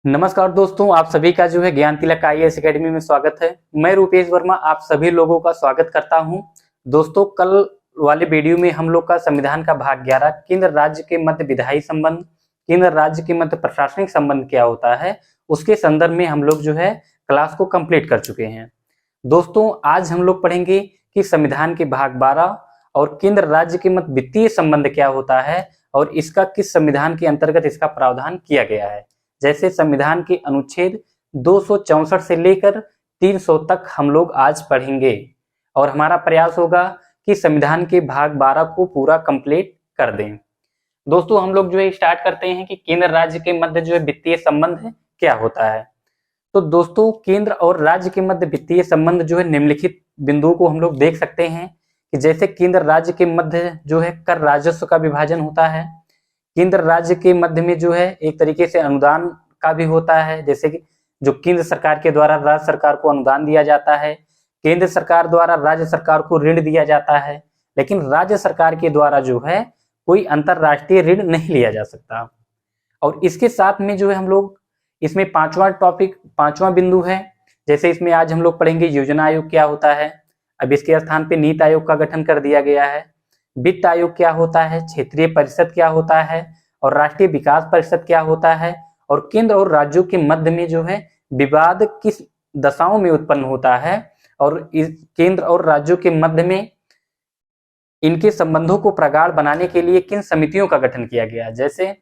नमस्कार दोस्तों, आप सभी का जो है ज्ञान तिलक आईएएस एकेडमी में स्वागत है। मैं रूपेश वर्मा आप सभी लोगों का स्वागत करता हूं। दोस्तों, कल वाले वीडियो में हम लोग का संविधान का भाग 11 केंद्र राज्य के मध्य विधायी संबंध, केंद्र राज्य के मध्य प्रशासनिक संबंध क्या होता है, उसके संदर्भ में हम लोग जो है क्लास को कंप्लीट कर चुके हैं। दोस्तों, आज हम लोग पढ़ेंगे कि संविधान के भाग 12 और केंद्र राज्य के मध्य वित्तीय संबंध क्या होता है और इसका किस संविधान के अंतर्गत इसका प्रावधान किया गया है। जैसे संविधान के अनुच्छेद 264 से लेकर 300 तक हम लोग आज पढ़ेंगे और हमारा प्रयास होगा कि संविधान के भाग 12 को पूरा कंप्लीट कर दें। दोस्तों, हम लोग जो है स्टार्ट करते हैं कि केंद्र राज्य के मध्य जो है वित्तीय संबंध है क्या होता है। तो दोस्तों, केंद्र और राज्य के मध्य वित्तीय संबंध जो है निम्नलिखित बिंदुओं को हम लोग देख सकते हैं कि जैसे केंद्र राज्य के मध्य जो है कर राजस्व का विभाजन होता है। केंद्र राज्य के मध्य में जो है एक तरीके से अनुदान का भी होता है, जैसे कि जो केंद्र सरकार के द्वारा राज्य सरकार को अनुदान दिया जाता है, केंद्र सरकार द्वारा राज्य सरकार को ऋण दिया जाता है, लेकिन राज्य सरकार के द्वारा जो है कोई अंतरराष्ट्रीय ऋण नहीं लिया जा सकता। और इसके साथ में जो है हम लोग इसमें पांचवा बिंदु है। जैसे इसमें आज हम लोग पढ़ेंगे योजना आयोग क्या होता है। अब इसके स्थान पे नीति आयोग का गठन कर दिया गया है। वित्त आयोग क्या होता है, क्षेत्रीय परिषद क्या होता है और राष्ट्रीय विकास परिषद क्या होता है, और केंद्र और राज्यों के मध्य में जो है विवाद किस दशाओं में उत्पन्न होता है और इस केंद्र और राज्यों के मध्य में इनके संबंधों को प्रगाढ़ बनाने के लिए किन समितियों का गठन किया गया। जैसे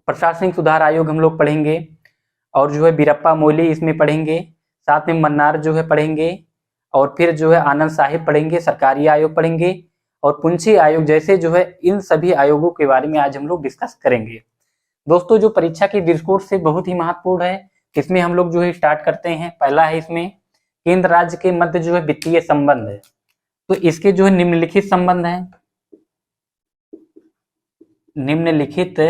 प्रशासनिक सुधार आयोग हम लोग पढ़ेंगे और जो है बीरप्पा मोइली इसमें पढ़ेंगे, साथ में मन्नार जो है पढ़ेंगे, और फिर जो है आनंद साहिब पढ़ेंगे, सरकारी आयोग पढ़ेंगे और पुंछी आयोग जैसे जो है इन सभी आयोगों के बारे में आज हम लोग डिस्कस करेंगे। दोस्तों, जो परीक्षा की दृष्टिकोण से बहुत ही महत्वपूर्ण है, इसमें हम लोग जो है स्टार्ट करते हैं। पहला है इसमें केंद्र राज्य के मध्य जो है वित्तीय संबंध है। तो इसके जो है निम्नलिखित संबंध है, निम्नलिखित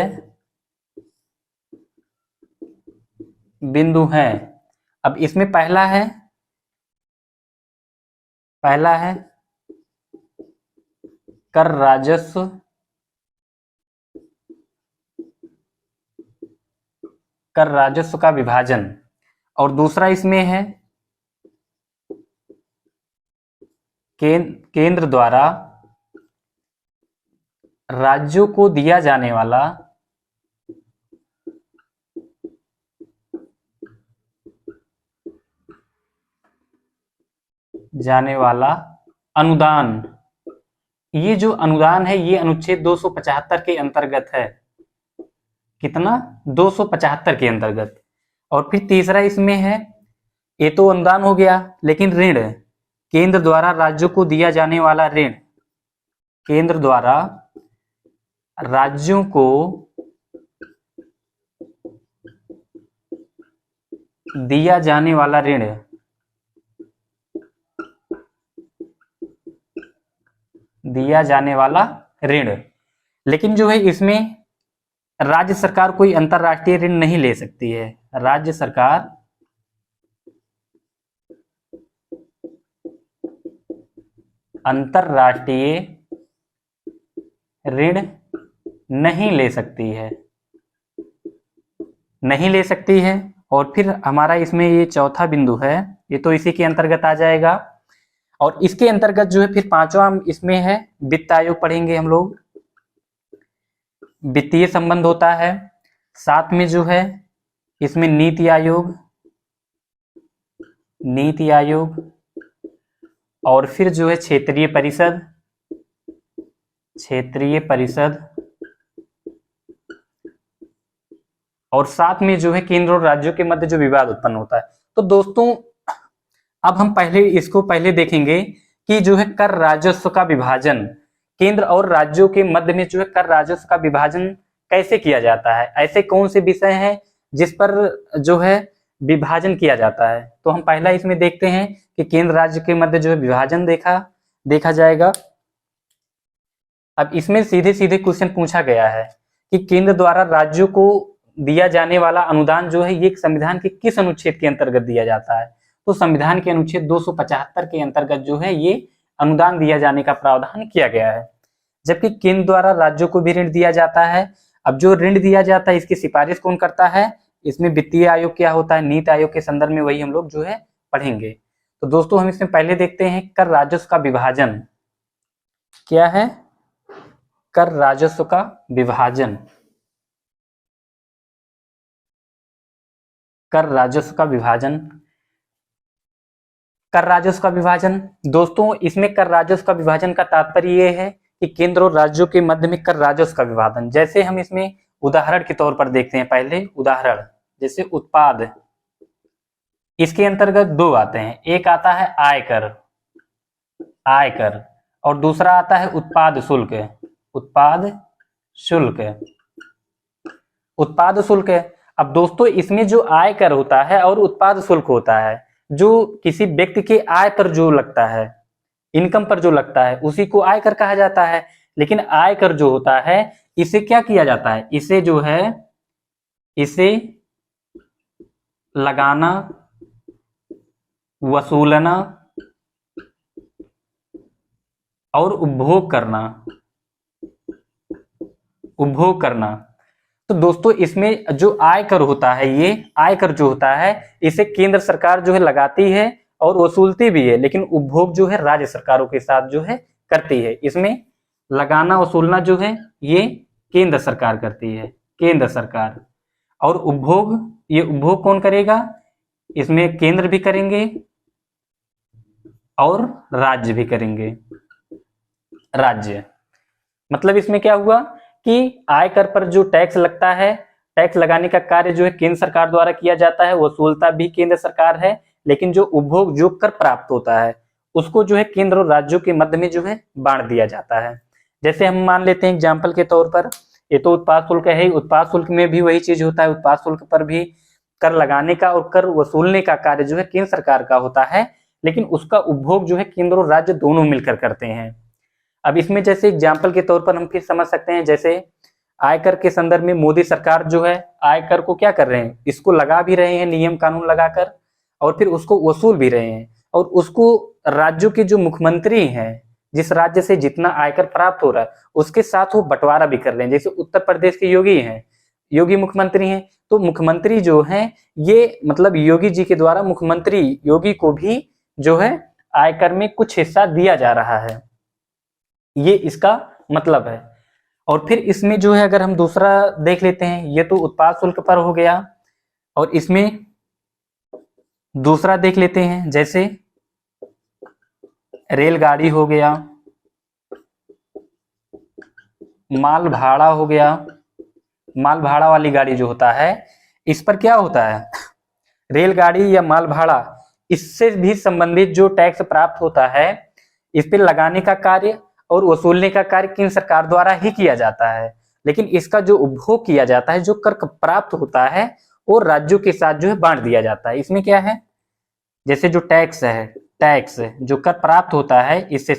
बिंदु हैं। अब इसमें पहला है कर राजस्व का विभाजन, और दूसरा इसमें है केंद्र द्वारा राज्यों को दिया जाने वाला अनुदान। ये जो अनुदान है ये अनुच्छेद 275 के अंतर्गत है। कितना? 275 के अंतर्गत। और फिर तीसरा इसमें है, ये तो अनुदान हो गया, लेकिन ऋण, केंद्र द्वारा राज्यों को दिया जाने वाला ऋण, केंद्र द्वारा राज्यों को दिया जाने वाला ऋण, लेकिन जो है इसमें राज्य सरकार कोई अंतरराष्ट्रीय ऋण नहीं ले सकती है। राज्य सरकार अंतरराष्ट्रीय ऋण नहीं ले सकती है। और फिर हमारा इसमें ये चौथा बिंदु है, ये तो इसी के अंतर्गत आ जाएगा। और इसके अंतर्गत जो है फिर पांचवा इसमें है वित्त आयोग पढ़ेंगे हम लोग, वित्तीय संबंध होता है। साथ में जो है इसमें नीति आयोग और फिर जो है क्षेत्रीय परिषद, और साथ में जो है केंद्र और राज्यों के मध्य जो विवाद उत्पन्न होता है। तो दोस्तों, अब हम पहले देखेंगे कि जो है कर राजस्व का विभाजन, केंद्र और राज्यों के मध्य में जो है कर राजस्व का विभाजन कैसे किया जाता है, ऐसे कौन से विषय हैं जिस पर जो है विभाजन किया जाता है। तो हम पहला इसमें देखते हैं कि केंद्र राज्य के मध्य जो है विभाजन देखा जाएगा। अब इसमें सीधे क्वेश्चन पूछा गया है कि केंद्र द्वारा राज्यों को दिया जाने वाला अनुदान जो है ये संविधान के किस अनुच्छेद के अंतर्गत दिया जाता है। तो संविधान के अनुच्छेद 275 के अंतर्गत जो है ये अनुदान दिया जाने का प्रावधान किया गया है। जबकि केंद्र द्वारा राज्यों को भी ऋण दिया जाता है। अब जो ऋण दिया जाता है इसकी सिफारिश कौन करता है? इसमें वित्तीय आयोग क्या होता है, नीति आयोग के संदर्भ में वही हम लोग जो है पढ़ेंगे। तो दोस्तों हम इसमें पहले देखते हैं कर राजस्व का विभाजन क्या है। कर राजस्व का विभाजन, कर राजस्व का विभाजन, कर राजस्व का विभाजन। दोस्तों इसमें कर राजस्व का विभाजन का तात्पर्य यह है कि केंद्र और राज्यों के मध्य में कर राजस्व का विभाजन। जैसे हम इसमें उदाहरण के तौर पर देखते हैं, पहले उदाहरण जैसे उत्पाद, इसके अंतर्गत दो आते हैं, एक आता है आयकर, आयकर, और दूसरा आता है उत्पाद शुल्क, उत्पाद शुल्क, उत्पाद शुल्क। अब दोस्तों इसमें जो आयकर होता है और उत्पाद शुल्क होता है, जो किसी व्यक्ति के आय पर जो लगता है, इनकम पर जो लगता है, उसी को आयकर कहा जाता है। लेकिन आयकर जो होता है इसे क्या किया जाता है, इसे जो है इसे लगाना, वसूलना और उपभोग करना, उपभोग करना। तो दोस्तों इसमें जो आयकर होता है, ये आयकर जो होता है इसे केंद्र सरकार जो है लगाती है और वसूलती भी है, लेकिन उपभोग जो है राज्य सरकारों के साथ जो है करती है। इसमें लगाना वसूलना जो है ये केंद्र सरकार करती है, केंद्र सरकार, और उपभोग, ये उपभोग कौन करेगा, इसमें केंद्र भी करेंगे और राज्य भी करेंगे, राज्य। मतलब इसमें क्या हुआ कि आयकर पर जो टैक्स लगता है, टैक्स लगाने का कार्य जो है केंद्र सरकार द्वारा किया जाता है, वसूलता भी केंद्र सरकार है, लेकिन जो उपभोग जो कर प्राप्त होता है उसको जो है केंद्र और राज्यों के मध्य में जो है बांट दिया जाता है। जैसे हम मान लेते हैं एग्जाम्पल के तौर पर, ये तो उत्पाद शुल्क है, उत्पाद शुल्क में भी वही चीज होता है, उत्पाद शुल्क पर भी कर लगाने का और कर वसूलने का कार्य जो है केंद्र सरकार का होता है, लेकिन उसका उपभोग जो है केंद्र और राज्य दोनों मिलकर करते हैं। अब इसमें जैसे एग्जाम्पल के तौर पर हम फिर समझ सकते हैं, जैसे आयकर के संदर्भ में मोदी सरकार जो है आयकर को क्या कर रहे हैं, इसको लगा भी रहे हैं नियम कानून लगाकर, और फिर उसको वसूल भी रहे हैं, और उसको राज्यों के जो मुख्यमंत्री हैं, जिस राज्य से जितना आयकर प्राप्त हो रहा है उसके साथ वो बंटवारा भी कर रहे हैं। जैसे उत्तर प्रदेश के योगी हैं, योगी मुख्यमंत्री हैं, तो मुख्यमंत्री जो हैं ये मतलब योगी जी के द्वारा मुख्यमंत्री योगी को भी जो है आयकर में कुछ हिस्सा दिया जा रहा है, ये इसका मतलब है। और फिर इसमें जो है अगर हम दूसरा देख लेते हैं, ये तो उत्पाद शुल्क पर हो गया, और इसमें दूसरा देख लेते हैं, जैसे रेलगाड़ी हो गया, माल भाड़ा हो गया, माल भाड़ा वाली गाड़ी जो होता है इस पर क्या होता है, रेलगाड़ी या माल भाड़ा, इससे भी संबंधित जो टैक्स प्राप्त होता है इस पर लगाने का कार्य और वसूलने का कार्य केंद्र सरकार द्वारा ही किया जाता है, लेकिन इसका जो उपभोग किया जाता है, जो कर प्राप्त होता है वो राज्यों के साथ जो है बांट दिया जाता है। इसमें क्या है, जैसे जो टैक्स है, टैक्स जो कर प्राप्त होता है इससे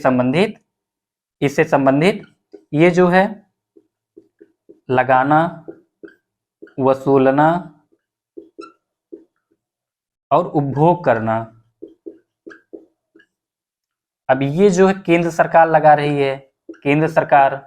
संबंधित ये जो है लगाना, वसूलना और उपभोग करना, अब ये जो है केंद्र सरकार लगा रही है, केंद्र सरकार,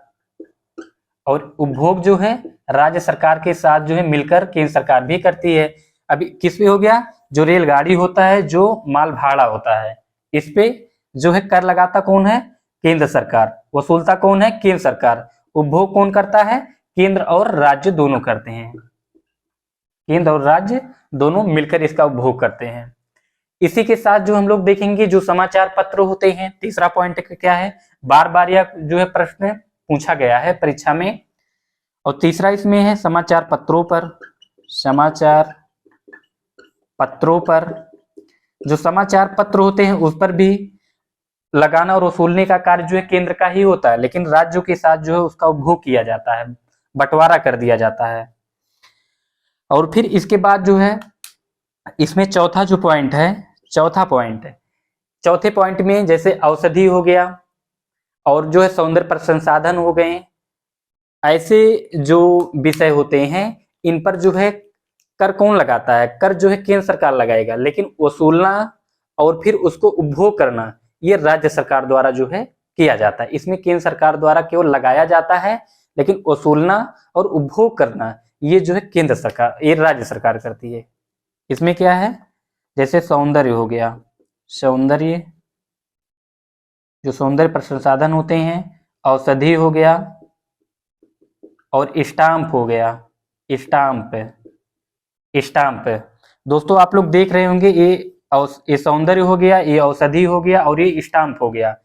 और उपभोग जो है राज्य सरकार के साथ जो है मिलकर केंद्र सरकार भी करती है। अभी किस पे हो गया, जो रेलगाड़ी होता है, जो माल भाड़ा होता है, इस पे जो है कर लगाता कौन है, केंद्र सरकार, वसूलता कौन है, केंद्र सरकार, उपभोग कौन करता है, केंद्र और राज्य दोनों करते हैं, केंद्र और राज्य दोनों मिलकर इसका उपभोग करते हैं। इसी के साथ जो हम लोग देखेंगे जो समाचार पत्र होते हैं, तीसरा पॉइंट क्या है, बार बार यह जो है प्रश्न पूछा गया है परीक्षा में, और तीसरा इसमें है समाचार पत्रों पर, समाचार पत्रों पर, जो समाचार पत्र होते हैं उस पर भी लगाना और वसूलने का कार्य जो है केंद्र का ही होता है, लेकिन राज्यों के साथ जो है उसका उपभोग किया जाता है, बंटवारा कर दिया जाता है। और फिर इसके बाद जो है इसमें चौथा जो पॉइंट है, चौथा पॉइंट है, चौथे पॉइंट में जैसे औषधि हो गया और जो है सौंदर्य संसाधन हो गए, ऐसे जो विषय होते हैं इन पर जो है कर कौन लगाता है, कर जो है केंद्र सरकार लगाएगा, लेकिन वसूलना और फिर उसको उपभोग करना ये राज्य सरकार द्वारा जो है किया जाता है। इसमें केंद्र सरकार द्वारा केवल लगाया जाता है, लेकिन वसूलना और उपभोग करना ये जो है केंद्र सरकार, ये राज्य सरकार करती है। इसमें क्या है, जैसे सौंदर्य हो गया, सौंदर्य, जो सौंदर्य प्रसाधन होते हैं, औषधि हो गया, और स्टाम्प हो गया, स्टाम्प, स्टाम्प। दोस्तों आप लोग देख रहे होंगे, ये सौंदर्य हो गया, ये औषधि हो गया, और ये स्टाम्प हो गया।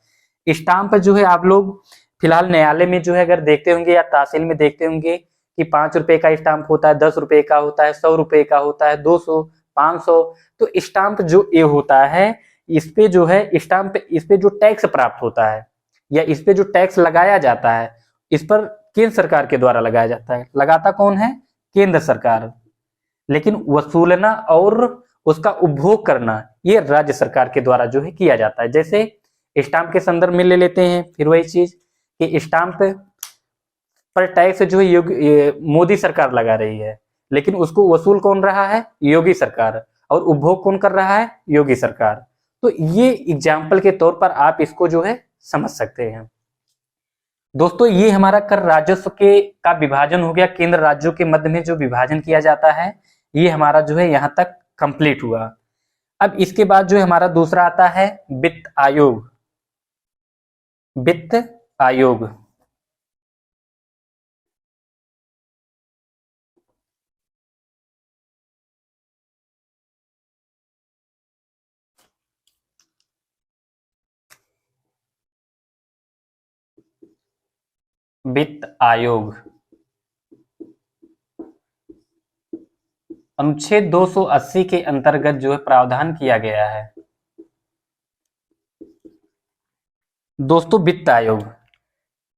स्टाम्प जो है आप लोग फिलहाल न्यायालय में जो है अगर देखते होंगे या तहसील में देखते होंगे कि 5 रुपए का स्टाम्प होता है, 10 रुपए का होता है, 100 रुपए का होता है, 200, 500। तो स्टाम्प जो ये होता है, इस पे जो है स्टाम्प, इस पे जो टैक्स प्राप्त होता है या इस पे जो टैक्स लगाया जाता है, इस पर केंद्र सरकार के द्वारा लगाया जाता है। लगाता कौन है? केंद्र सरकार। लेकिन वसूलना और उसका उपभोग करना ये राज्य सरकार के द्वारा जो है किया जाता है। जैसे स्टाम्प के संदर्भ में ले लेते हैं, फिर वही चीज कि स्टाम्प पर टैक्स जो है मोदी सरकार लगा रही है, लेकिन उसको वसूल कौन रहा है? योगी सरकार। और उपभोग कौन कर रहा है? योगी सरकार। तो ये एग्जाम्पल के तौर पर आप इसको जो है समझ सकते हैं। दोस्तों ये हमारा कर राजस्व के का विभाजन हो गया, केंद्र राज्यों के मध्य में जो विभाजन किया जाता है, ये हमारा जो है यहाँ तक कंप्लीट हुआ। अब इसके बाद जो है हमारा दूसरा आता है वित्त आयोग। वित्त आयोग, वित्त आयोग अनुच्छेद 280 के अंतर्गत जो है प्रावधान किया गया है। दोस्तों वित्त आयोग,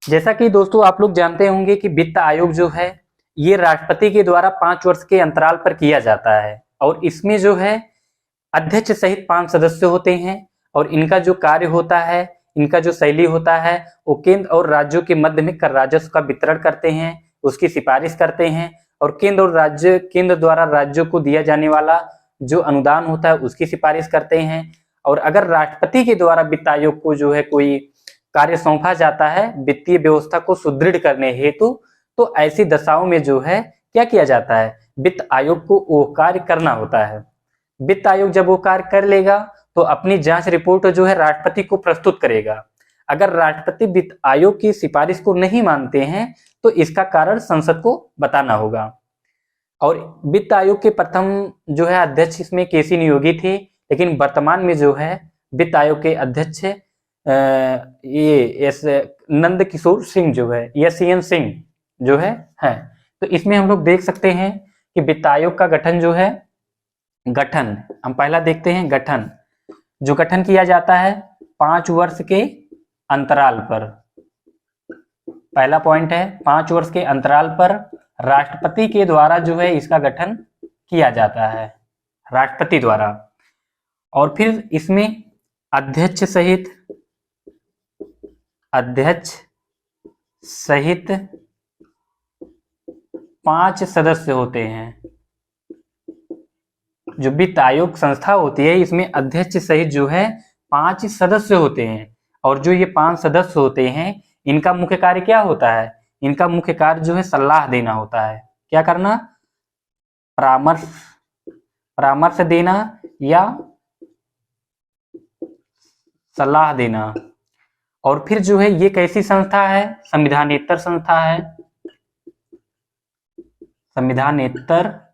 जैसा कि दोस्तों आप लोग जानते होंगे कि वित्त आयोग जो है ये राष्ट्रपति के द्वारा 5 वर्ष के अंतराल पर किया जाता है, और इसमें जो है अध्यक्ष सहित 5 सदस्य होते हैं, और इनका जो कार्य होता है, इनका जो शैली होता है, वो केंद्र और राज्यों के मध्य में कर राजस्व का वितरण करते हैं, उसकी सिफारिश करते हैं, और केंद्र द्वारा राज्यों को दिया जाने वाला जो अनुदान होता है उसकी सिफारिश करते हैं। और अगर राष्ट्रपति के द्वारा वित्त आयोग को जो है कोई कार्य सौंपा जाता है वित्तीय व्यवस्था को सुदृढ़ करने हेतु, तो ऐसी दशाओं में जो है क्या किया जाता है? वित्त आयोग को वो कार्य करना होता है। वित्त आयोग जब वो कार्य कर लेगा तो अपनी जांच रिपोर्ट जो है राष्ट्रपति को प्रस्तुत करेगा। अगर राष्ट्रपति वित्त आयोग की सिफारिश को नहीं मानते हैं तो इसका कारण संसद को बताना होगा। और वित्त आयोग के प्रथम जो है अध्यक्ष इसमें केसी नियोगी थे, लेकिन वर्तमान में जो है वित्त आयोग के अध्यक्ष ये नंद किशोर सिंह जो है, यशयन सिंह जो है। तो इसमें हम लोग देख सकते हैं कि वित्त आयोग का गठन जो है, गठन हम पहला देखते हैं, गठन जो गठन किया जाता है 5 वर्ष के अंतराल पर। पहला पॉइंट है 5 वर्ष के अंतराल पर राष्ट्रपति के द्वारा जो है इसका गठन किया जाता है, राष्ट्रपति द्वारा। और फिर इसमें अध्यक्ष सहित 5 सदस्य होते हैं। जो वित्त आयोग संस्था होती है इसमें अध्यक्ष सहित जो है 5 सदस्य होते हैं, और जो ये 5 सदस्य होते हैं इनका मुख्य कार्य क्या होता है? इनका मुख्य कार्य जो है सलाह देना होता है। क्या करना? परामर्श देना या सलाह देना। और फिर जो है ये कैसी संस्था है? संविधानेतर संस्था है, संविधानेतर,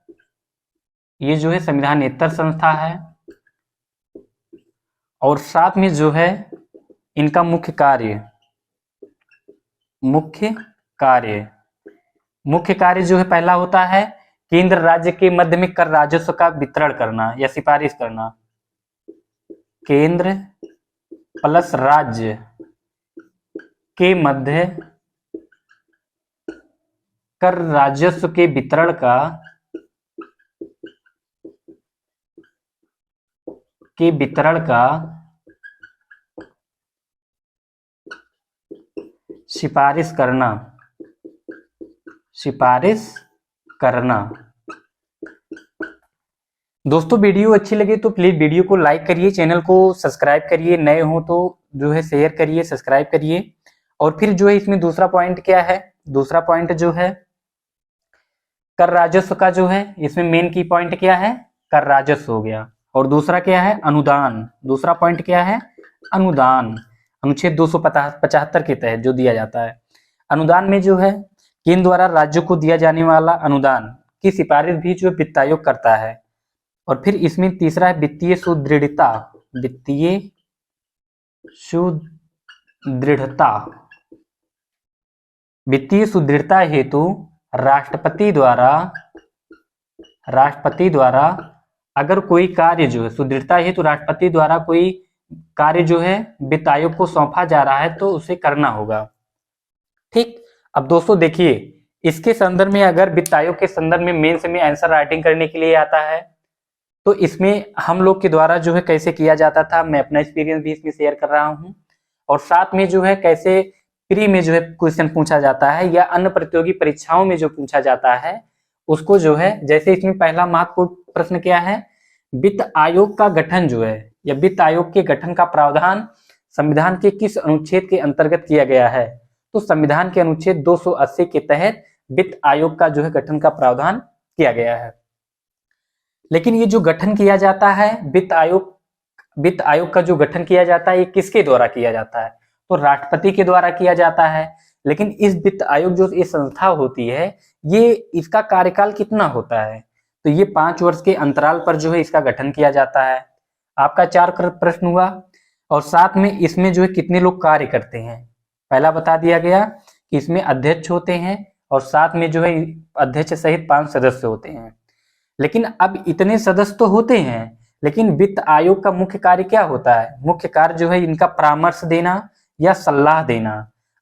ये जो है संविधानेतर संस्था है। और साथ में जो है इनका मुख्य कार्य जो है पहला होता है केंद्र राज्य के मध्य में कर राजस्व का वितरण करना या सिफारिश करना। केंद्र प्लस राज्य के मध्य कर राजस्व के वितरण का सिफारिश करना। दोस्तों वीडियो अच्छी लगे तो प्लीज वीडियो को लाइक करिए, चैनल को सब्सक्राइब करिए, नए हो तो जो है शेयर करिए, सब्सक्राइब करिए। और फिर जो है इसमें दूसरा पॉइंट क्या है? दूसरा पॉइंट जो है कर राजस्व का जो है इसमें मेन की पॉइंट क्या है, कर राजस्व हो गया। और दूसरा क्या है, अनुदान। दूसरा पॉइंट क्या है, अनुदान, अनुच्छेद 275 के तहत जो दिया जाता है। अनुदान में जो है केंद्र द्वारा राज्यों को दिया जाने वाला अनुदान की सिफारिश भी जो वित्त आयोग करता है। और फिर इसमें तीसरा है वित्तीय सुदृढ़ता। वित्तीय सुदृढ़ता, वित्तीय सुदृढ़ता हेतु राष्ट्रपति द्वारा अगर कोई कार्य जो है, सुदृढ़ता हेतु राष्ट्रपति द्वारा कोई कार्य जो है वित्त आयोग को सौंपा जा रहा है तो उसे करना होगा। ठीक, अब दोस्तों देखिए इसके संदर्भ में, अगर वित्त आयोग के संदर्भ में मेंस में आंसर राइटिंग करने के लिए आता है तो इसमें हम लोग के द्वारा जो है कैसे किया जाता था, मैं अपना एक्सपीरियंस भी इसमें शेयर कर रहा हूं। और साथ में जो है कैसे प्री में जो है क्वेश्चन पूछा जाता है या अन्य प्रतियोगी परीक्षाओं में जो पूछा जाता है उसको जो है, जैसे इसमें पहला महत्वपूर्ण प्रश्न क्या है, वित्त आयोग का गठन जो है या वित्त आयोग के गठन का प्रावधान संविधान के किस अनुच्छेद के अंतर्गत किया गया है, तो संविधान के अनुच्छेद 280 के तहत वित्त आयोग का जो है गठन का प्रावधान किया गया है। लेकिन ये जो गठन किया जाता है वित्त आयोग का जो गठन किया जाता है ये किसके द्वारा किया जाता है, तो राष्ट्रपति के द्वारा किया जाता है। लेकिन इस वित्त आयोग जो ये संस्था होती है ये, इसका कार्यकाल कितना होता है, तो ये 5 वर्ष के अंतराल पर जो है इसका गठन किया जाता है। आपका 4 प्रश्न हुआ। और साथ में इसमें जो है कितने लोग कार्य करते हैं, पहला बता दिया गया कि इसमें अध्यक्ष होते हैं और साथ में जो है अध्यक्ष सहित 5 सदस्य होते हैं। लेकिन अब इतने सदस्य तो होते हैं, लेकिन वित्त आयोग का मुख्य कार्य क्या होता है, मुख्य कार्य जो है इनका परामर्श देना या सलाह देना।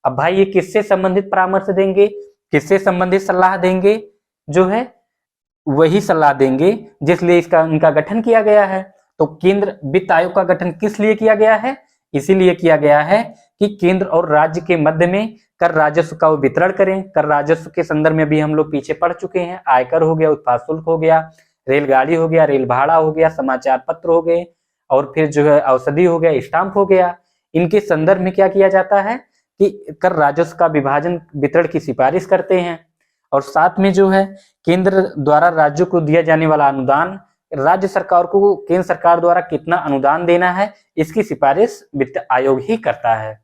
अब भाई ये किससे संबंधित परामर्श देंगे, किससे संबंधित सलाह देंगे, जो है वही सलाह देंगे जिसलिए इनका गठन किया गया है। तो केंद्र वित्त आयोग का गठन किस लिए किया गया है, इसीलिए किया गया है कि केंद्र और राज्य के मध्य में कर राजस्व का वितरण करें। कर राजस्व के संदर्भ में भी हम लोग पीछे पढ़ चुके हैं, आयकर हो गया, उत्पाद शुल्क हो गया, रेलगाड़ी हो गया, रेल भाड़ा हो गया, समाचार पत्र हो गए, और फिर जो है औषधि हो गया, स्टाम्प हो गया। इनके संदर्भ में क्या किया जाता है कि कर राजस्व का विभाजन वितरण की सिफारिश करते हैं। और साथ में जो है केंद्र द्वारा राज्यों को दिया जाने वाला अनुदान, राज्य सरकार को केंद्र सरकार द्वारा कितना अनुदान देना है इसकी सिफारिश वित्त आयोग ही करता है।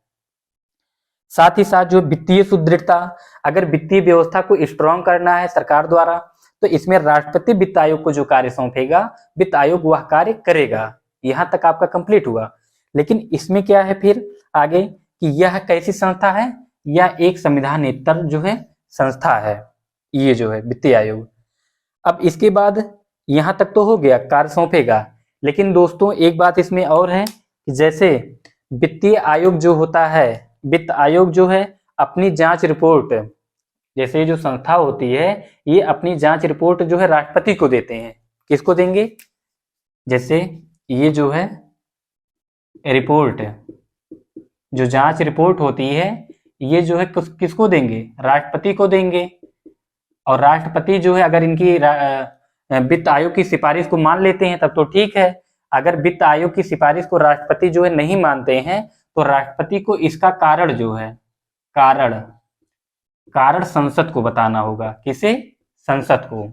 साथ ही साथ जो वित्तीय सुदृढ़ता, अगर वित्तीय व्यवस्था को स्ट्रॉन्ग करना है सरकार द्वारा तो इसमें राष्ट्रपति वित्त आयोग को जो कार्य सौंपेगा वित्त आयोग वह कार्य करेगा। यहां तक आपका कंप्लीट हुआ। लेकिन इसमें क्या है फिर आगे कि यह कैसी संस्था है, यह एक संविधानेतर जो है संस्था है, ये जो है वित्तीय आयोग। अब इसके बाद यहां तक तो हो गया, कार्य सौंपेगा। लेकिन दोस्तों एक बात इसमें और है कि जैसे वित्तीय आयोग जो होता है, वित्त आयोग जो है अपनी जांच रिपोर्ट, जैसे जो संस्था होती है ये अपनी जांच रिपोर्ट जो है राष्ट्रपति को देते हैं। किसको देंगे, जैसे ये जो है रिपोर्ट, जो जांच रिपोर्ट होती है ये जो है किसको देंगे, राष्ट्रपति को देंगे। और राष्ट्रपति जो है अगर इनकी वित्त आयोग की सिफारिश को मान लेते हैं तब तो ठीक है। अगर वित्त आयोग की सिफारिश को राष्ट्रपति जो है नहीं मानते हैं तो राष्ट्रपति को इसका कारण जो है, कारण संसद को बताना होगा। किसे, संसद को।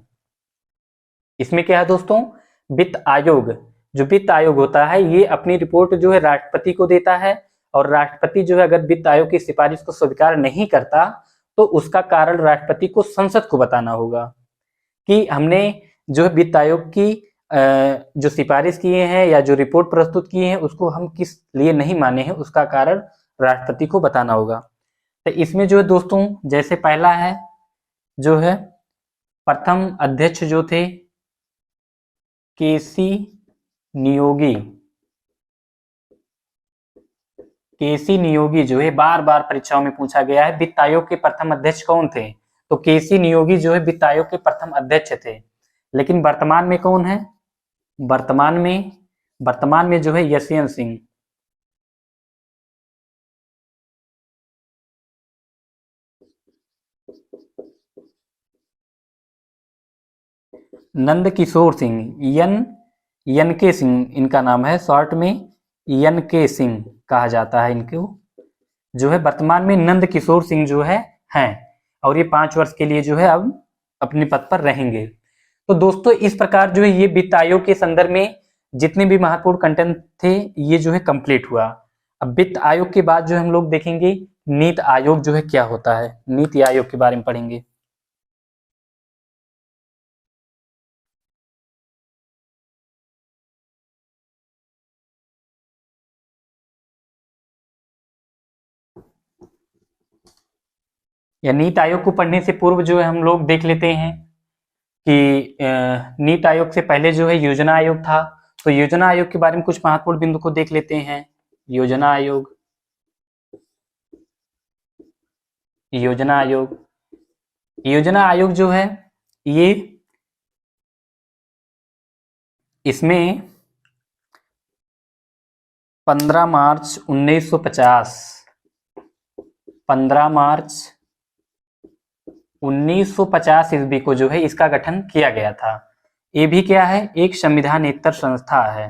इसमें क्या है दोस्तों, वित्त आयोग, जो वित्त आयोग होता है ये अपनी रिपोर्ट जो है राष्ट्रपति को देता है। और राष्ट्रपति जो है अगर वित्त आयोग की सिफारिश को स्वीकार नहीं करता तो उसका कारण राष्ट्रपति को संसद को बताना होगा कि हमने जो है वित्त आयोग की जो सिफारिश किए हैं या जो रिपोर्ट प्रस्तुत किए हैं उसको हम किस लिए नहीं माने हैं, उसका कारण राष्ट्रपति को बताना होगा। तो इसमें जो है दोस्तों जैसे पहला है जो है प्रथम अध्यक्ष जो थे केसी नियोगी जो है बार बार परीक्षाओं में पूछा गया है, वित्त आयोग के प्रथम अध्यक्ष कौन थे, तो केसी नियोगी जो है वित्त आयोग के प्रथम अध्यक्ष थे। लेकिन वर्तमान में कौन है, वर्तमान में जो है यशवंत सिंह, नंद किशोर सिंह, यन के सिंह इनका नाम है, शॉर्ट में यन के सिंह कहा जाता है इनको, जो है वर्तमान में नंद किशोर सिंह जो है हैं। और ये 5 वर्ष के लिए जो है अब अपने पद पर रहेंगे। तो दोस्तों इस प्रकार जो है ये वित्त आयोग के संदर्भ में जितने भी महत्वपूर्ण कंटेंट थे ये जो है कंप्लीट हुआ। अब वित्त आयोग के बाद जो हम लोग देखेंगे नीति आयोग जो है क्या होता है, नीति आयोग के बारे में पढ़ेंगे। या नीति आयोग को पढ़ने से पूर्व जो है हम लोग देख लेते हैं कि नीति आयोग से पहले जो है योजना आयोग था। तो योजना आयोग के बारे में कुछ महत्वपूर्ण बिंदु को देख लेते हैं। योजना आयोग, योजना आयोग, योजना आयोग जो है ये इसमें 15 मार्च 1950 15 मार्च 1950 ईस्वी को जो है इसका गठन किया गया था। ये भी क्या है, एक संविधानेतर संस्था है,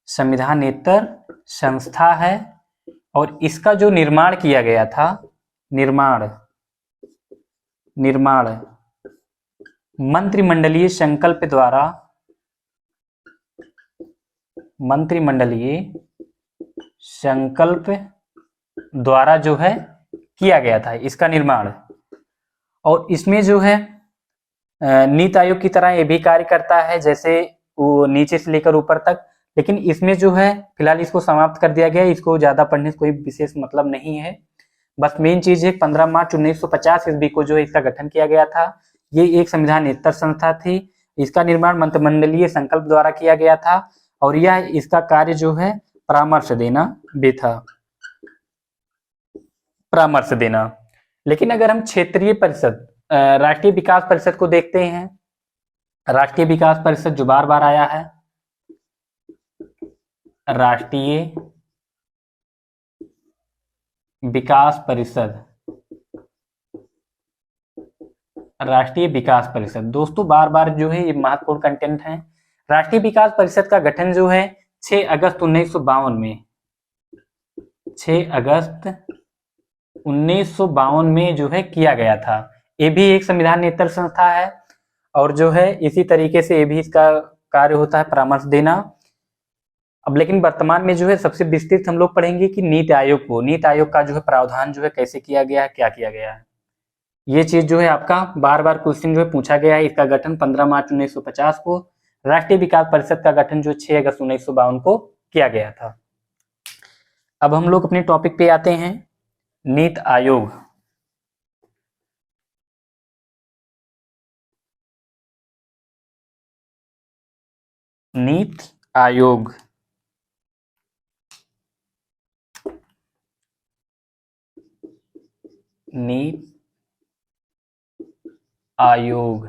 संविधानेतर संस्था है। और इसका जो निर्माण किया गया था, निर्माण मंत्रिमंडलीय संकल्प द्वारा, मंत्रिमंडलीय संकल्प द्वारा जो है किया गया था इसका निर्माण। और इसमें जो है नीति आयोग की तरह ये भी कार्य करता है, जैसे वो नीचे से लेकर ऊपर तक। लेकिन इसमें जो है फिलहाल इसको समाप्त कर दिया गया, इसको ज्यादा पढ़ने से कोई विशेष मतलब नहीं है। बस मेन चीज है 15 मार्च 1950 ईस्वी को जो है इसका गठन किया गया था। ये एक संविधानेतर संस्था थी। इसका निर्माण मंत्रिमंडलीय संकल्प द्वारा किया गया था और यह इसका कार्य जो है परामर्श देना भी था, परामर्श देना। लेकिन अगर हम क्षेत्रीय परिषद, राष्ट्रीय विकास परिषद को देखते हैं, राष्ट्रीय विकास परिषद जो बार बार आया है, राष्ट्रीय विकास परिषद, राष्ट्रीय विकास परिषद दोस्तों बार बार जो है ये महत्वपूर्ण कंटेंट है। राष्ट्रीय विकास परिषद का गठन जो है 6 अगस्त 1952 में, 6 अगस्त 1952 में जो है किया गया था। ये भी एक संविधानेतर संस्था है और जो है इसी तरीके से ये भी इसका कार्य होता है परामर्श देना। अब लेकिन वर्तमान में जो है सबसे विस्तृत हम लोग पढ़ेंगे कि नीति आयोग को, नीति आयोग का जो है प्रावधान जो है कैसे किया गया है, क्या किया गया है। ये चीज जो है आपका बार बार क्वेश्चन जो है पूछा गया है। इसका गठन 15 मार्च 1950 को, राष्ट्रीय विकास परिषद का गठन जो 6 अगस्त 1952 को किया गया था। अब हम लोग अपने टॉपिक पे आते हैं, नीति आयोग। नीति आयोग, नीति आयोग,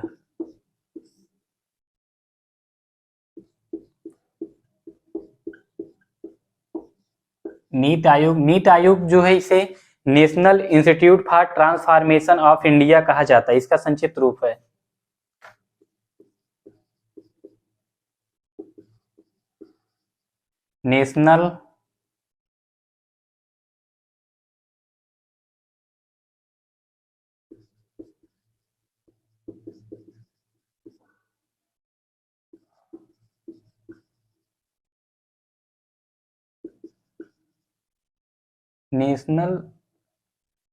नीति आयोग, नीति आयोग जो है इसे national institute for transformation of India कहा जाता है, इसका संक्षिप्त रूप है। National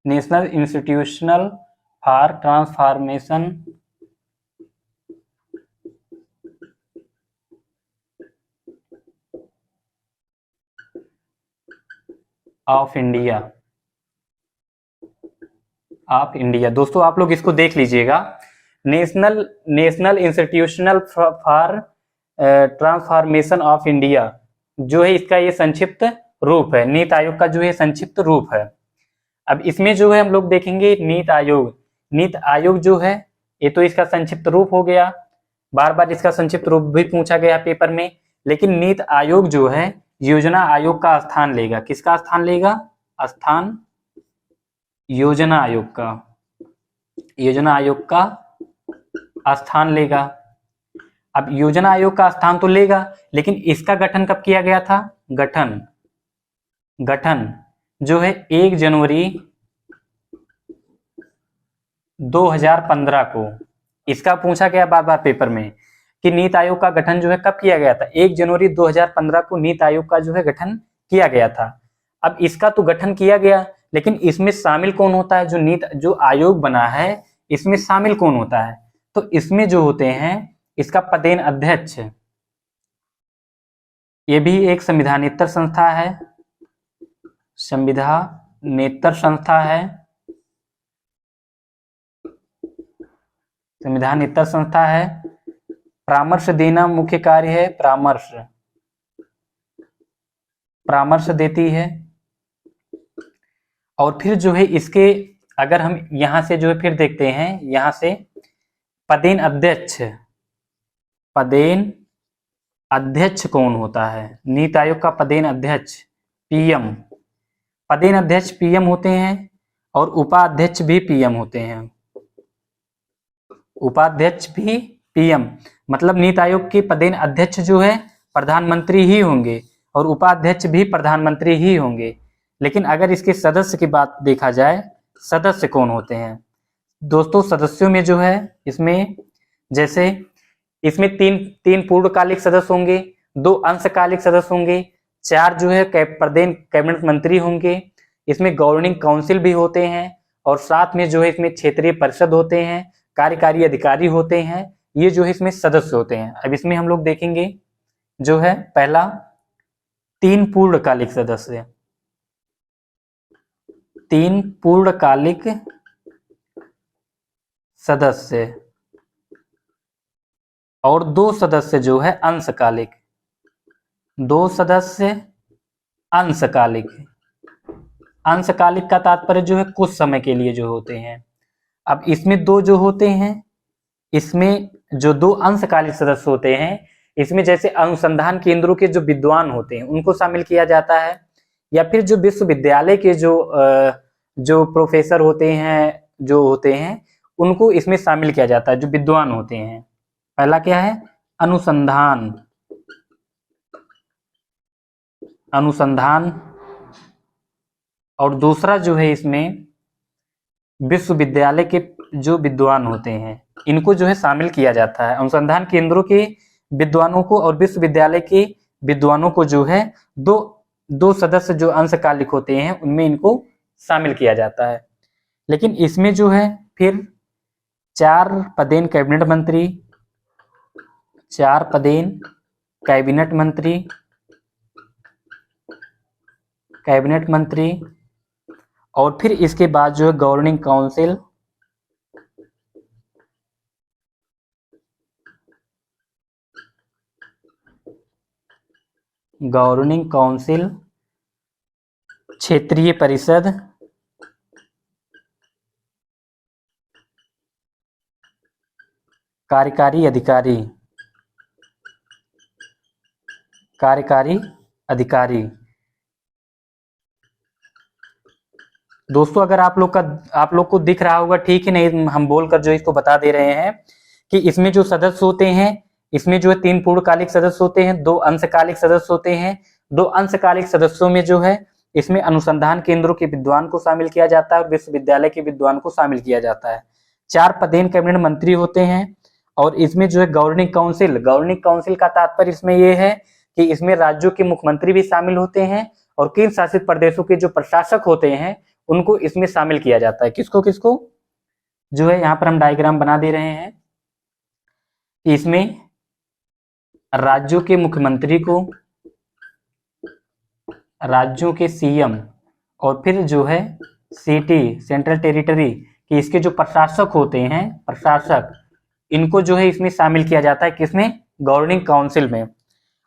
national institutional for transformation of India, of India. दोस्तों आप लोग इसको देख लीजिएगा, national institutional for transformation of India जो है इसका ये संक्षिप्त रूप है, नीति आयोग का जो है संक्षिप्त रूप है। अब इसमें जो है हम लोग देखेंगे नीति आयोग, नीति आयोग जो है ये तो इसका संक्षिप्त रूप हो गया, बार बार इसका संक्षिप्त रूप भी पूछा गया पेपर में। लेकिन नीति आयोग जो है योजना आयोग का स्थान लेगा, किसका स्थान लेगा, स्थान योजना आयोग का, योजना आयोग का स्थान लेगा। अब योजना आयोग का स्थान तो लेगा, लेकिन इसका गठन कब किया गया था, गठन जो है 1 जनवरी 2015 को। इसका पूछा गया बार बार पेपर में कि नीति आयोग का गठन जो है कब किया गया था। 1 जनवरी 2015 को नीति आयोग का जो है गठन किया गया था। अब इसका तो गठन किया गया, लेकिन इसमें शामिल कौन होता है? जो आयोग बना है इसमें शामिल कौन होता है? तो इसमें जो होते हैं इसका पदेन अध्यक्ष, ये भी एक संविधानेतर संस्था है, संविधानेतर संस्था है, संविधानेतर संस्था है। परामर्श देना मुख्य कार्य है, परामर्श देती है। और फिर जो है इसके, अगर हम यहां से जो है फिर देखते हैं, यहां से पदेन अध्यक्ष कौन होता है? नीति आयोग का पदेन अध्यक्ष पीएम, पदेन अध्यक्ष पीएम होते हैं और उपाध्यक्ष भी पीएम होते हैं, उपाध्यक्ष भी पीएम। मतलब नीति आयोग के पदेन अध्यक्ष जो है प्रधानमंत्री ही होंगे और उपाध्यक्ष भी प्रधानमंत्री ही होंगे। लेकिन अगर इसके सदस्य की बात देखा जाए, सदस्य कौन होते हैं दोस्तों? सदस्यों में जो है इसमें, जैसे इसमें तीन पूर्णकालिक सदस्य होंगे, 2 अंशकालिक सदस्य होंगे, 4 जो है कैबिनेट मंत्री होंगे, इसमें गवर्निंग काउंसिल भी होते हैं और साथ में जो है इसमें क्षेत्रीय परिषद होते हैं, कार्यकारी अधिकारी होते हैं। ये जो है इसमें सदस्य होते हैं। अब इसमें हम लोग देखेंगे जो है पहला 3 पूर्णकालिक सदस्य, 3 पूर्णकालिक सदस्य और 2 सदस्य जो है अंशकालिक, 2 सदस्य अंशकालिक। अंशकालिक का तात्पर्य जो है कुछ समय के लिए जो होते हैं। अब इसमें 2 जो होते हैं, इसमें जो 2 अंशकालिक सदस्य होते हैं, इसमें जैसे अनुसंधान केंद्रों के जो विद्वान होते हैं उनको शामिल किया जाता है, या फिर जो विश्वविद्यालय के जो प्रोफेसर होते हैं उनको इसमें शामिल किया जाता है, जो विद्वान होते हैं। पहला क्या है? अनुसंधान और दूसरा जो है इसमें विश्वविद्यालय के जो विद्वान होते हैं इनको जो है शामिल किया जाता है। अनुसंधान केंद्रों के विद्वानों को और विश्वविद्यालय के विद्वानों को जो है दो सदस्य जो अंशकालिक होते हैं उनमें इनको शामिल किया जाता है। लेकिन इसमें जो है फिर 4 पदेन कैबिनेट मंत्री, 4 पदेन कैबिनेट मंत्री और फिर इसके बाद जो है गवर्निंग काउंसिल, क्षेत्रीय परिषद, कार्यकारी अधिकारी। दोस्तों अगर आप लोग को दिख रहा होगा, ठीक है, नहीं हम बोलकर जो इसको बता दे रहे हैं कि इसमें जो सदस्य होते हैं, इसमें जो है 3 पूर्णकालिक सदस्य होते हैं, 2 अंशकालिक सदस्य होते हैं। 2 अंशकालिक सदस्यों में जो है इसमें अनुसंधान केंद्रों के विद्वान को शामिल किया जाता है और विश्वविद्यालय के विद्वान को शामिल किया जाता है। 4 पदेन कैबिनेट मंत्री होते हैं और इसमें जो है गवर्निंग काउंसिल का तात्पर्य इसमें यह है कि इसमें राज्यों के मुख्यमंत्री भी शामिल होते हैं और केंद्र शासित प्रदेशों के जो प्रशासक होते हैं उनको इसमें शामिल किया जाता है। किसको जो है यहाँ पर हम डायग्राम बना दे रहे हैं कि इसमें राज्यों के मुख्यमंत्री को, राज्यों के सीएम और फिर जो है सिटी, सेंट्रल टेरिटरी कि इसके जो प्रशासक होते हैं, इनको जो है इसमें शामिल किया जाता है। किसमें? गवर्निंग काउंसिल में।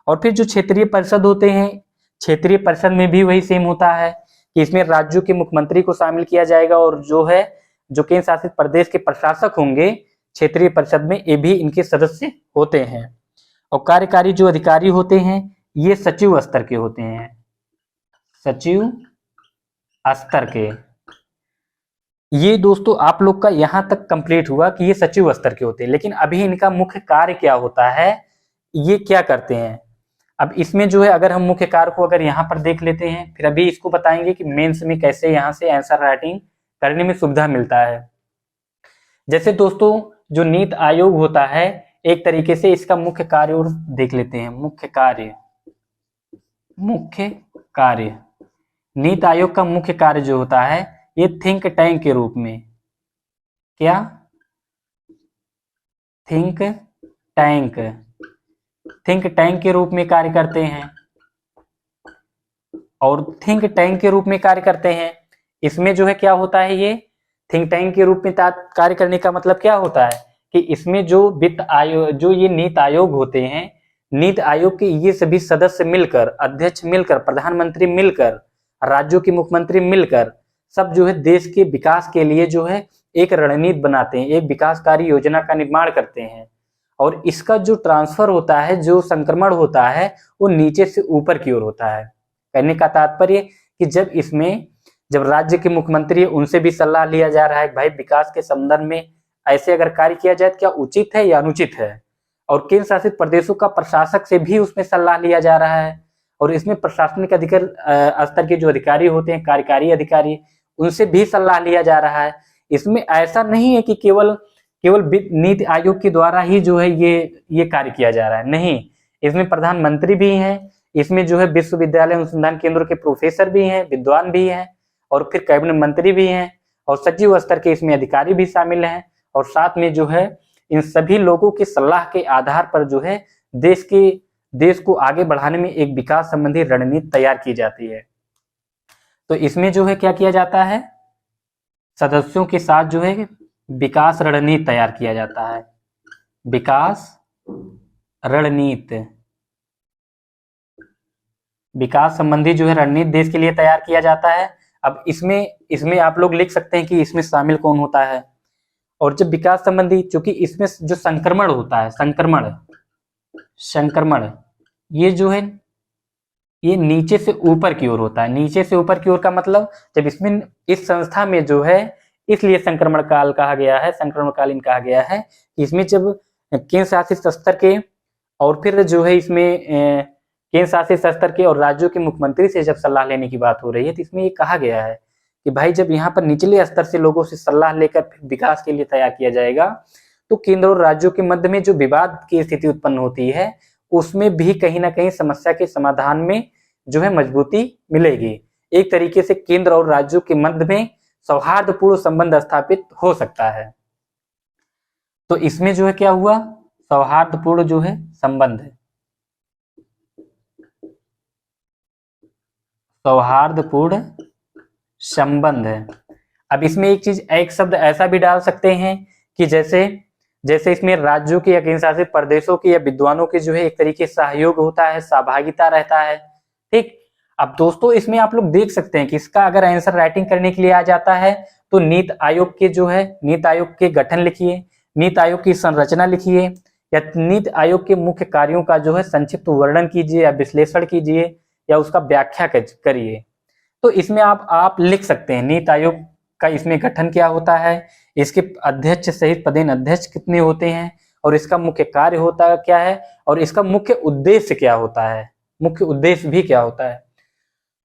और फिर जो क्षेत्रीय परिषद होते हैं, क्षेत्रीय परिषद में भी वही सेम होता है कि इसमें राज्यों के मुख्यमंत्री को शामिल किया जाएगा और जो है जो केंद्र शासित प्रदेश के प्रशासक होंगे क्षेत्रीय परिषद में, ये भी इनके सदस्य होते हैं। और कार्यकारी जो अधिकारी होते हैं ये सचिव स्तर के होते हैं, सचिव स्तर के। ये दोस्तों आप लोग का यहां तक कंप्लीट हुआ कि ये सचिव स्तर के होते हैं। लेकिन अभी इनका मुख्य कार्य क्या होता है, ये क्या करते हैं? अब इसमें जो है अगर हम मुख्य कार्य को अगर यहाँ पर देख लेते हैं, फिर अभी इसको बताएंगे कि मेंस में कैसे यहाँ से आंसर राइटिंग करने में सुविधा मिलता है। जैसे दोस्तों जो नीति आयोग होता है, एक तरीके से इसका मुख्य कार्य और देख लेते हैं। मुख्य कार्य नीति आयोग का मुख्य कार्य जो होता है, ये थिंक टैंक के रूप में, क्या थिंक टैंक के रूप में कार्य करते हैं। और थिंक टैंक के रूप में कार्य करते हैं, इसमें जो है क्या होता है, ये थिंक टैंक के रूप में कार्य करने का मतलब क्या होता है कि इसमें जो वित्त आयोग, जो ये नीति आयोग होते हैं, नीति आयोग के ये सभी सदस्य मिलकर, अध्यक्ष मिलकर, प्रधानमंत्री मिलकर, राज्यों के मुख्यमंत्री मिलकर, सब जो है देश के विकास के लिए जो है एक रणनीति बनाते हैं, एक विकासकारी योजना का निर्माण करते हैं। और इसका जो ट्रांसफर होता है, जो संक्रमण होता है, वो नीचे से ऊपर की ओर होता है। कहने का तात्पर्य कि जब राज्य के मुख्यमंत्री है, उनसे भी सलाह लिया जा रहा है, भाई विकास के संदर्भ में ऐसे अगर कार्य किया जाए तो क्या उचित है या अनुचित है। और केंद्र शासित प्रदेशों का प्रशासक से भी उसमें सलाह लिया जा रहा है। और इसमें प्रशासनिक अधिकार स्तर के जो अधिकारी होते हैं, कार्यकारी अधिकारी, उनसे भी सलाह लिया जा रहा है। इसमें ऐसा नहीं है कि केवल नीति आयोग के द्वारा ही जो है ये कार्य किया जा रहा है, नहीं, इसमें प्रधानमंत्री भी हैं, इसमें जो है विश्वविद्यालय अनुसंधान केंद्रों के प्रोफेसर भी हैं, विद्वान भी हैं, और फिर कैबिनेट मंत्री भी हैं, और सचिव स्तर के इसमें अधिकारी भी शामिल हैं। और साथ में जो है इन सभी लोगों की सलाह के आधार पर जो है देश को आगे बढ़ाने में एक विकास संबंधी रणनीति तैयार की जाती है। तो इसमें जो है क्या किया जाता है, सदस्यों के साथ जो है विकास रणनीति तैयार किया जाता है। विकास संबंधी जो है रणनीति देश के लिए तैयार किया जाता है। अब इसमें आप लोग लिख सकते हैं कि इसमें शामिल कौन होता है। और जब विकास संबंधी, चूंकि इसमें जो संक्रमण होता है, संक्रमण ये जो है ये नीचे से ऊपर की ओर होता है। नीचे से ऊपर की ओर का मतलब, जब इसमें इस संस्था में जो है, इसलिए संक्रमण काल कहा गया है, संक्रमणकालीन कहा गया है। इसमें जब केंद्र शासित स्तर के और फिर जो है इसमें केंद्र शासित स्तर के और राज्यों के मुख्यमंत्री से जब सलाह लेने की बात हो रही है, तो इसमें ये कहा गया है कि भाई जब यहाँ पर निचले स्तर से लोगों से सलाह लेकर फिर विकास के लिए तैयार किया जाएगा, तो केंद्र और राज्यों के मध्य में जो विवाद की स्थिति उत्पन्न होती है, उसमें भी कहीं ना कहीं समस्या के समाधान में जो है मजबूती मिलेगी। एक तरीके से केंद्र और राज्यों के मध्य में सौहार्दपूर्ण संबंध स्थापित हो सकता है। तो इसमें जो है क्या हुआ, सौहार्दपूर्ण जो है संबंध, सौहार्दपूर्ण संबंध है। अब इसमें एक शब्द ऐसा भी डाल सकते हैं कि जैसे इसमें राज्यों के या केंद्र शासित प्रदेशों के या विद्वानों के जो है एक तरीके से सहयोग होता है, सहभागिता रहता है। ठीक। अब दोस्तों इसमें आप लोग देख सकते हैं कि इसका अगर आंसर राइटिंग करने के लिए आ जाता है, तो नीति आयोग के गठन लिखिए, नीति आयोग की संरचना लिखिए, या नीति आयोग के मुख्य कार्यों का जो है संक्षिप्त वर्णन कीजिए या विश्लेषण कीजिए या उसका व्याख्या करिए। तो इसमें आप लिख सकते हैं नीति आयोग का इसमें गठन क्या होता है, इसके अध्यक्ष सहित पदेन अध्यक्ष कितने होते हैं, और इसका मुख्य कार्य होता क्या है, और इसका मुख्य उद्देश्य क्या होता है, मुख्य उद्देश्य भी क्या होता है।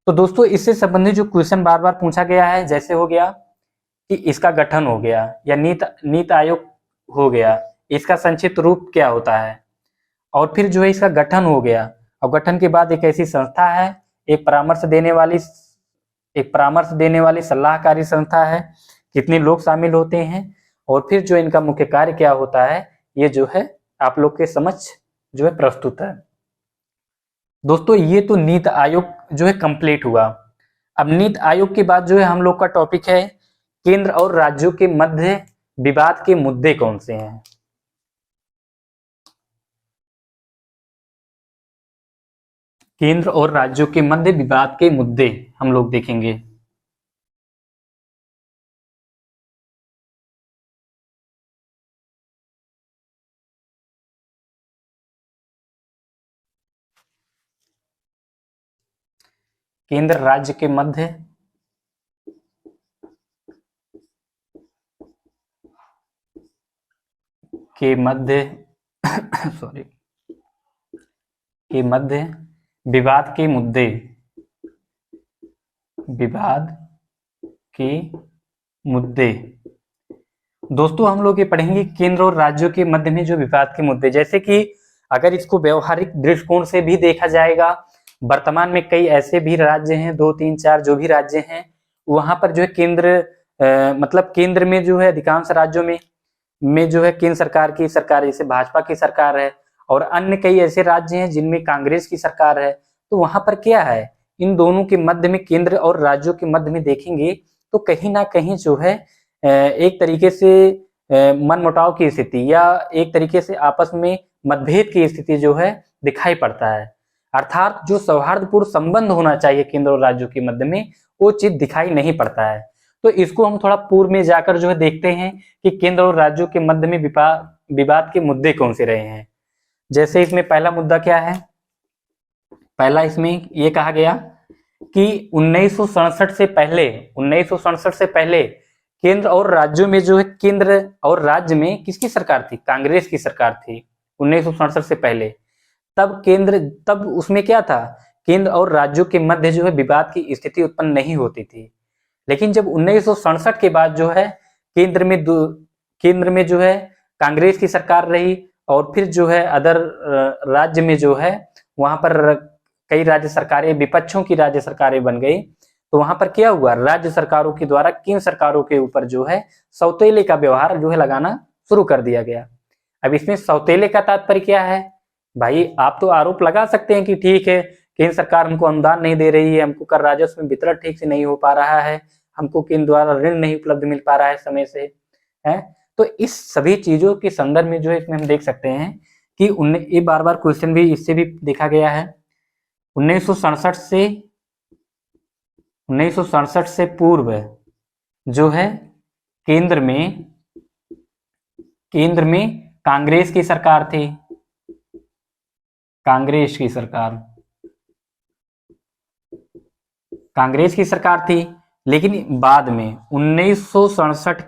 तो दोस्तों इससे संबंधित जो क्वेश्चन बार बार पूछा गया है, जैसे हो गया कि इसका गठन हो गया या नीति आयोग हो गया, इसका संक्षिप्त रूप क्या होता है, और फिर जो है इसका गठन हो गया, और गठन के बाद एक ऐसी संस्था है, एक परामर्श देने वाली सलाहकारी संस्था है, कितने लोग शामिल होते हैं, और फिर जो इनका मुख्य कार्य क्या होता है, ये जो है आप लोग के समक्ष जो है प्रस्तुत है। दोस्तों ये तो नीति आयोग जो है कंप्लीट हुआ। अब नीति आयोग के बाद जो है हम लोग का टॉपिक है केंद्र और राज्यों के मध्य विवाद के मुद्दे कौन से हैं। केंद्र और राज्यों के मध्य विवाद के मुद्दे हम लोग देखेंगे। केंद्र राज्य के मध्य विवाद के मुद्दे, दोस्तों हम लोग ये पढ़ेंगे केंद्र और राज्यों के मध्य में जो विवाद के मुद्दे, जैसे कि अगर इसको व्यवहारिक दृष्टिकोण से भी देखा जाएगा, वर्तमान में कई ऐसे भी राज्य हैं, 2 3 4 जो भी राज्य हैं, वहां पर जो है केंद्र मतलब केंद्र में जो है अधिकांश राज्यों में जो है केंद्र सरकार की सरकार, जैसे भाजपा की सरकार है, और अन्य कई ऐसे राज्य हैं जिनमें कांग्रेस की सरकार है। तो वहां पर क्या है, इन दोनों के मध्य में, केंद्र और राज्यों के मध्य में देखेंगे तो कहीं ना कहीं जो है एक तरीके से मनमुटाव की स्थिति या एक तरीके से आपस में मतभेद की स्थिति जो है दिखाई पड़ता है। अर्थात जो सौहार्दपूर्ण संबंध होना चाहिए केंद्र और राज्यों के मध्य में, वो चीज दिखाई नहीं पड़ता है। तो इसको हम थोड़ा पूर्व में जाकर जो है देखते हैं कि केंद्र और राज्यों के मध्य में विवाद के मुद्दे कौन से रहे हैं। जैसे इसमें पहला मुद्दा क्या है, पहला इसमें ये कहा गया कि 1967 से पहले केंद्र और राज्यों में जो है, केंद्र और राज्य में किसकी सरकार थी, कांग्रेस की सरकार थी 1967 से पहले। तब उसमें क्या था, केंद्र और राज्यों के मध्य जो है विवाद की स्थिति उत्पन्न नहीं होती थी। लेकिन जब 1967 के बाद जो है केंद्र में जो है कांग्रेस की सरकार रही, और फिर जो है अदर राज्य में जो है वहां पर कई राज्य सरकारें, विपक्षों की राज्य सरकारें बन गई। तो वहां पर क्या हुआ, राज्य सरकारों के द्वारा केंद्र सरकारों के ऊपर जो है सौतेले का व्यवहार जो है लगाना शुरू कर दिया गया। अब इसमें सौतेले का तात्पर्य क्या है, भाई आप तो आरोप लगा सकते हैं कि ठीक है केंद्र सरकार हमको अनुदान नहीं दे रही है, हमको कर राजस्व में वितरण ठीक से नहीं हो पा रहा है, हमको केंद्र द्वारा ऋण नहीं उपलब्ध मिल पा रहा है समय से, है। तो इस सभी चीजों के संदर्भ में जो है इसमें हम देख सकते हैं कि ये बार बार क्वेश्चन भी इससे भी देखा गया है। 1967 से पूर्व जो है केंद्र में कांग्रेस की सरकार थी, कांग्रेस की सरकार थी। लेकिन बाद में 1967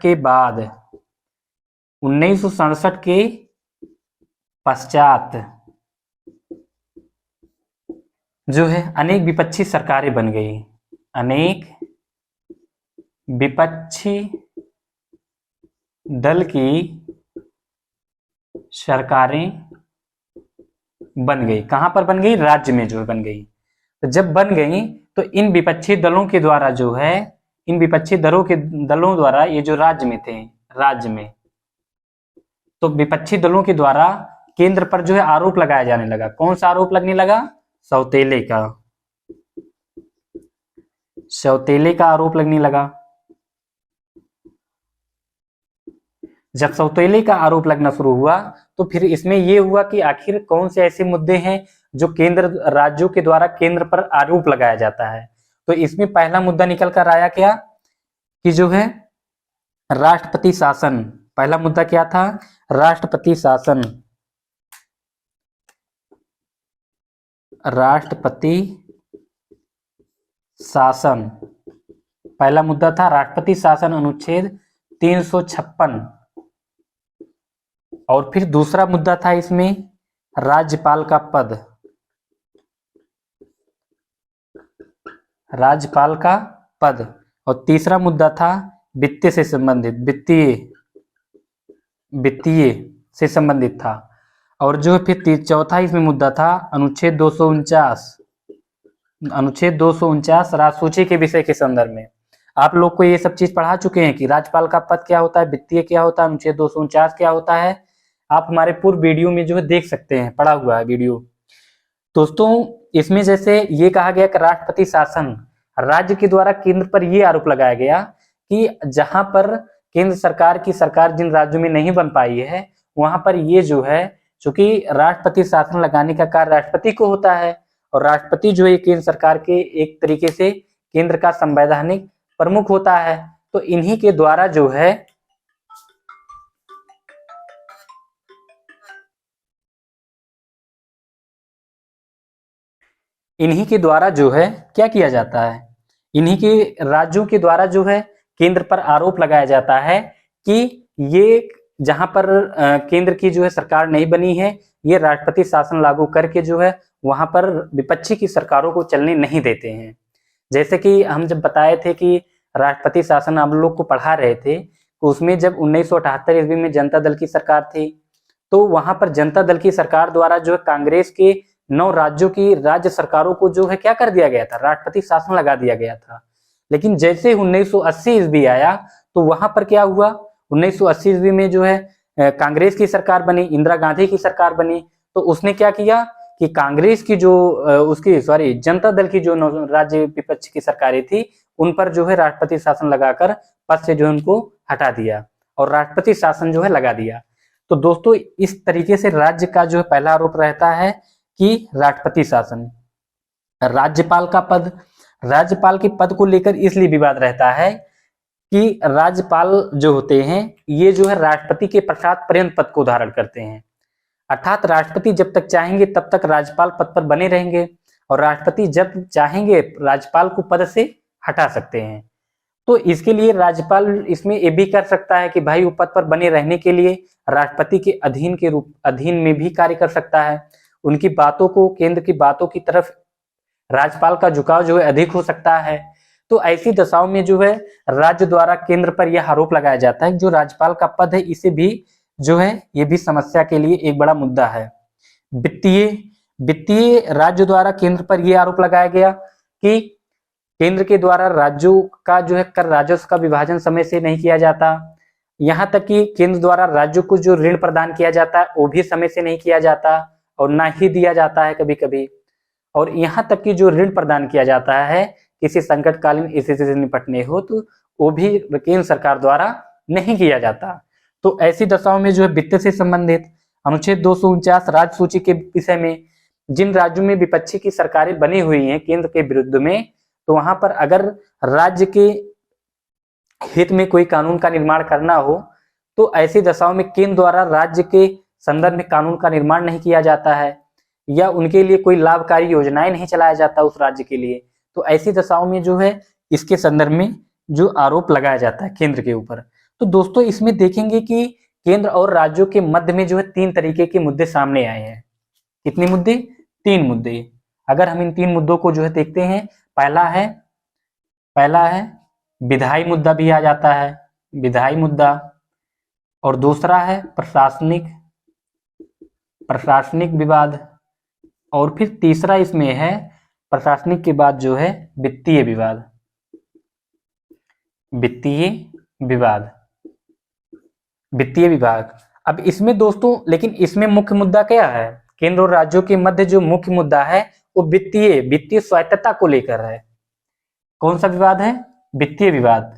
के पश्चात जो है अनेक विपक्षी सरकारें बन गई, अनेक विपक्षी दल की सरकारें बन गई। कहां पर बन गई, राज्य में जो बन गई। तो जब बन गई तो इन विपक्षी दलों के द्वारा जो है, इन विपक्षी दलों द्वारा ये जो राज्य में थे, राज्य में तो विपक्षी दलों के द्वारा केंद्र पर जो है आरोप लगाया जाने लगा। कौन सा आरोप लगने लगा, सौतेले का आरोप लगने लगा। जब सौतेले का आरोप लगना शुरू हुआ तो फिर इसमें यह हुआ कि आखिर कौन से ऐसे मुद्दे हैं जो केंद्र राज्यों के द्वारा केंद्र पर आरोप लगाया जाता है। तो इसमें पहला मुद्दा निकल कर आया क्या कि जो है राष्ट्रपति शासन। पहला मुद्दा क्या था, राष्ट्रपति शासन। पहला मुद्दा था राष्ट्रपति शासन, अनुच्छेद 356। और फिर दूसरा मुद्दा था इसमें राज्यपाल का पद। और तीसरा मुद्दा था वित्तीय से संबंधित था। और जो फिर चौथा इसमें मुद्दा था अनुच्छेद 249 राजसूची के विषय के संदर्भ में। आप लोग को ये सब चीज पढ़ा चुके हैं कि राज्यपाल का पद क्या होता है, वित्तीय क्या होता है, अनुच्छेद 249 क्या होता है। आप हमारे पूर्व वीडियो में जो है देख सकते हैं, पढ़ा हुआ है वीडियो। दोस्तों इसमें जैसे ये कहा गया कि राष्ट्रपति शासन, राज्य के द्वारा केंद्र पर यह आरोप लगाया गया कि जहां पर केंद्र सरकार की सरकार जिन राज्यों में नहीं बन पाई है, वहां पर ये जो है, चूंकि राष्ट्रपति शासन लगाने का कार्य राष्ट्रपति को होता है, और राष्ट्रपति जो है केंद्र सरकार के एक तरीके से केंद्र का संवैधानिक प्रमुख होता है। तो इन्हीं के द्वारा जो है क्या किया जाता है, इन्हीं के राज्यों के द्वारा जो है केंद्र पर आरोप लगाया जाता है कि ये जहां पर केंद्र की जो है सरकार नहीं बनी है, ये राष्ट्रपति शासन लागू करके जो है वहां पर विपक्षी की सरकारों को चलने नहीं देते हैं। जैसे कि हम जब बताए थे कि राष्ट्रपति शासन, हम लोग को पढ़ा रहे थे उसमें जब 1978 ईस्वी में जनता दल की सरकार थी, तो वहां पर जनता दल की सरकार द्वारा जो है कांग्रेस के 9 राज्यों की राज्य सरकारों को जो है क्या कर दिया गया था, राष्ट्रपति शासन लगा दिया गया था। लेकिन जैसे 1980 ईस्वी आया तो वहां पर क्या हुआ, 1980 ईस्वी में जो है कांग्रेस की सरकार बनी, इंदिरा गांधी की सरकार बनी। तो उसने क्या किया कि कांग्रेस की जो उसकी सॉरी जनता दल की जो राज्य विपक्ष की सरकारें थी, उन पर जो है राष्ट्रपति शासन लगाकर पद से जो है उनको हटा दिया और राष्ट्रपति शासन जो है लगा दिया। तो दोस्तों इस तरीके से राज्य का जो है पहला आरोप रहता है कि राष्ट्रपति शासन। राज्यपाल का पद, राज्यपाल के पद को लेकर इसलिए विवाद रहता है कि राज्यपाल जो होते हैं ये जो है राष्ट्रपति के पश्चात पर्यंत पद को धारण करते हैं, अर्थात राष्ट्रपति जब तक चाहेंगे तब तक राज्यपाल पद पर बने रहेंगे और राष्ट्रपति जब चाहेंगे राज्यपाल को पद से हटा सकते हैं। तो इसके लिए राज्यपाल इसमें ये भी कर सकता है कि भाई वो पद पर बने रहने के लिए राष्ट्रपति के अधीन में भी कार्य कर सकता है। उनकी बातों को, केंद्र की बातों की तरफ राज्यपाल का झुकाव जो है अधिक हो सकता है। तो ऐसी दशाओं में जो है राज्य द्वारा केंद्र पर यह आरोप लगाया जाता है कि जो राज्यपाल का पद है इसे भी जो है ये भी समस्या के लिए एक बड़ा मुद्दा है। वित्तीय राज्य द्वारा केंद्र पर यह आरोप लगाया गया कि केंद्र के द्वारा राज्यों का जो है कर राजस्व का विभाजन समय से नहीं किया जाता, यहाँ तक कि केंद्र द्वारा राज्यों को जो ऋण प्रदान किया जाता है वो भी समय से नहीं किया जाता और ना ही दिया जाता है कभी कभी, और यहाँ तक कि जो ऋण प्रदान किया जाता है किसी संकटकालीन स्थिति से निपटने हो तो वो भी केंद्र सरकार द्वारा नहीं किया जाता। तो ऐसी दशाओं में जो है वित्त से संबंधित अनुच्छेद 249 राज्य सूची के विषय में जिन राज्यों में विपक्षी की सरकारें बनी हुई हैं केंद्र के विरुद्ध में, तो वहां पर अगर राज्य के हित में कोई कानून का निर्माण करना हो तो ऐसी दशाओं में केंद्र द्वारा राज्य के संदर्भ में कानून का निर्माण नहीं किया जाता है या उनके लिए कोई लाभकारी योजनाएं नहीं चलाया जाता उस राज्य के लिए। तो ऐसी दशाओं में जो है इसके संदर्भ में जो आरोप लगाया जाता है केंद्र के ऊपर। तो दोस्तों इसमें देखेंगे कि केंद्र और राज्यों के मध्य में जो है 3 तरीके के मुद्दे सामने आए हैं। कितने मुद्दे? 3 मुद्दे। अगर हम इन 3 मुद्दों को जो है देखते हैं, पहला है विधायी मुद्दा भी आ जाता है, विधायी मुद्दा, और दूसरा है प्रशासनिक विवाद, और फिर तीसरा इसमें है प्रशासनिक के बाद जो है वित्तीय विवाद। वित्तीय विभाग। अब इसमें दोस्तों लेकिन इसमें मुख्य मुद्दा क्या है, केंद्र और राज्यों के मध्य जो मुख्य मुद्दा है वो वित्तीय स्वायत्तता को लेकर है। कौन सा विवाद है? वित्तीय विवाद,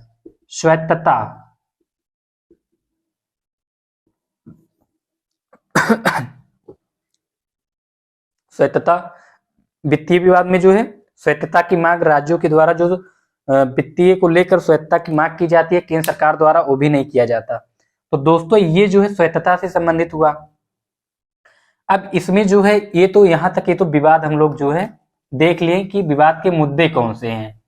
स्वायत्तता। स्वायत्तता, वित्तीय विवाद में जो है स्वायत्तता की मांग राज्यों के द्वारा जो वित्तीय को लेकर स्वायत्तता की मांग की जाती है केंद्र सरकार द्वारा, वो भी नहीं किया जाता। तो दोस्तों ये जो है स्वायत्तता से संबंधित हुआ। अब इसमें जो है ये तो यहाँ तक ये तो विवाद हम लोग जो है देख लिए कि विवाद के मुद्दे कौन से हैं,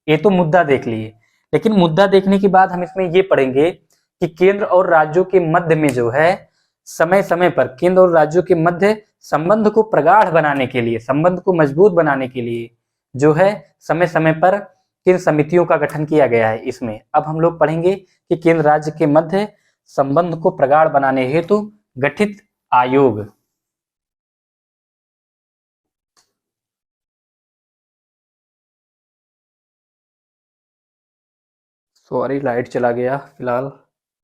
ये तो मुद्दा देख लिए। लेकिन मुद्दा देखने के बाद हम इसमें ये पढ़ेंगे कि केंद्र और राज्यों के मध्य में जो है समय समय पर केंद्र और राज्यों के मध्य संबंध को प्रगाढ़ बनाने के लिए, संबंध को मजबूत बनाने के लिए जो है समय समय पर किन समितियों का गठन किया गया है। इसमें अब हम लोग पढ़ेंगे कि केंद्र राज्य के मध्य संबंध को प्रगाढ़ बनाने हेतु गठित आयोग। सॉरी लाइट चला गया फिलहाल।